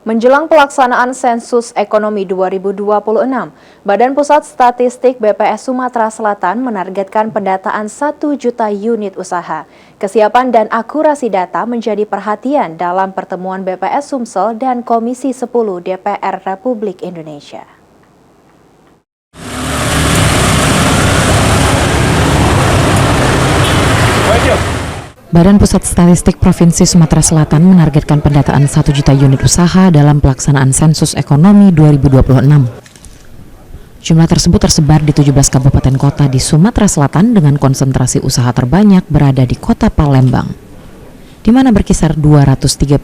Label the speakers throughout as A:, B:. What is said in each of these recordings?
A: Menjelang pelaksanaan sensus ekonomi 2026, Badan Pusat Statistik BPS Sumatera Selatan menargetkan pendataan 1 juta unit usaha. Kesiapan dan akurasi data menjadi perhatian dalam pertemuan BPS Sumsel dan Komisi 10 DPR Republik Indonesia.
B: Badan Pusat Statistik Provinsi Sumatera Selatan menargetkan pendataan 1 juta unit usaha dalam pelaksanaan sensus ekonomi 2026. Jumlah tersebut tersebar di 17 kabupaten kota di Sumatera Selatan dengan konsentrasi usaha terbanyak berada di Kota Palembang, di mana berkisar 235.000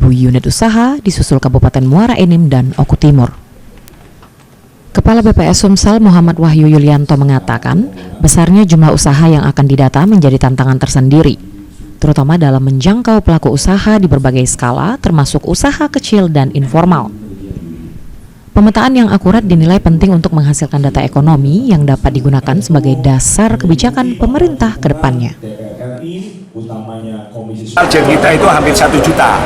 B: unit usaha, disusul Kabupaten Muara Enim dan Oku Timur. Kepala BPS Sumsel Muhammad Wahyu Yulianto mengatakan, besarnya jumlah usaha yang akan didata menjadi tantangan tersendiri, terutama dalam menjangkau pelaku usaha di berbagai skala, termasuk usaha kecil dan informal. Pemetaan yang akurat dinilai penting untuk menghasilkan data ekonomi yang dapat digunakan sebagai dasar kebijakan pemerintah ke depannya.
C: Target kita itu hampir 1 juta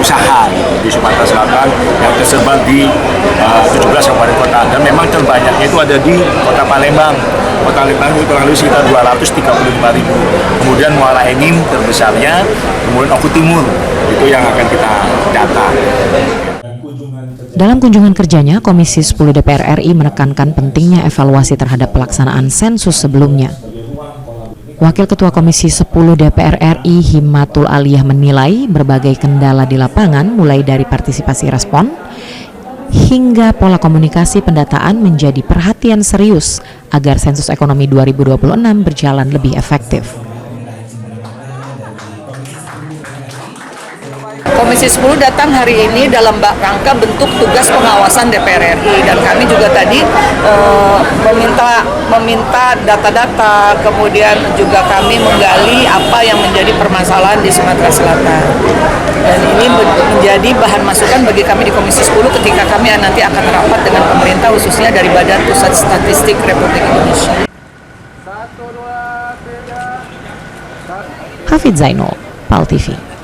C: usaha di Sumatera Selatan yang tersebar di 17 kabupaten kota, dan memang terbanyaknya itu ada di Kota Palembang. Kota Palembang itu kurang lebih sekitar 235.000. Kemudian Muara Enim terbesarnya, kemudian Oku Timur itu yang akan kita data.
B: Dalam kunjungan kerjanya, Komisi 10 DPR RI menekankan pentingnya evaluasi terhadap pelaksanaan sensus sebelumnya. Wakil Ketua Komisi 10 DPR RI Himatul Aliyah menilai berbagai kendala di lapangan mulai dari partisipasi respon hingga pola komunikasi pendataan menjadi perhatian serius agar sensus ekonomi 2026 berjalan lebih efektif.
D: Komisi 10 datang hari ini dalam rangka bentuk tugas pengawasan DPR RI, dan kami juga tadi meminta data-data, kemudian juga kami menggali apa yang menjadi permasalahan di Sumatera Selatan. Dan ini menjadi bahan masukan bagi kami di Komisi 10 ketika kami nanti akan rapat dengan pemerintah, khususnya dari Badan Pusat Statistik Republik Indonesia.
B: Hafid Zainul, PAL TV.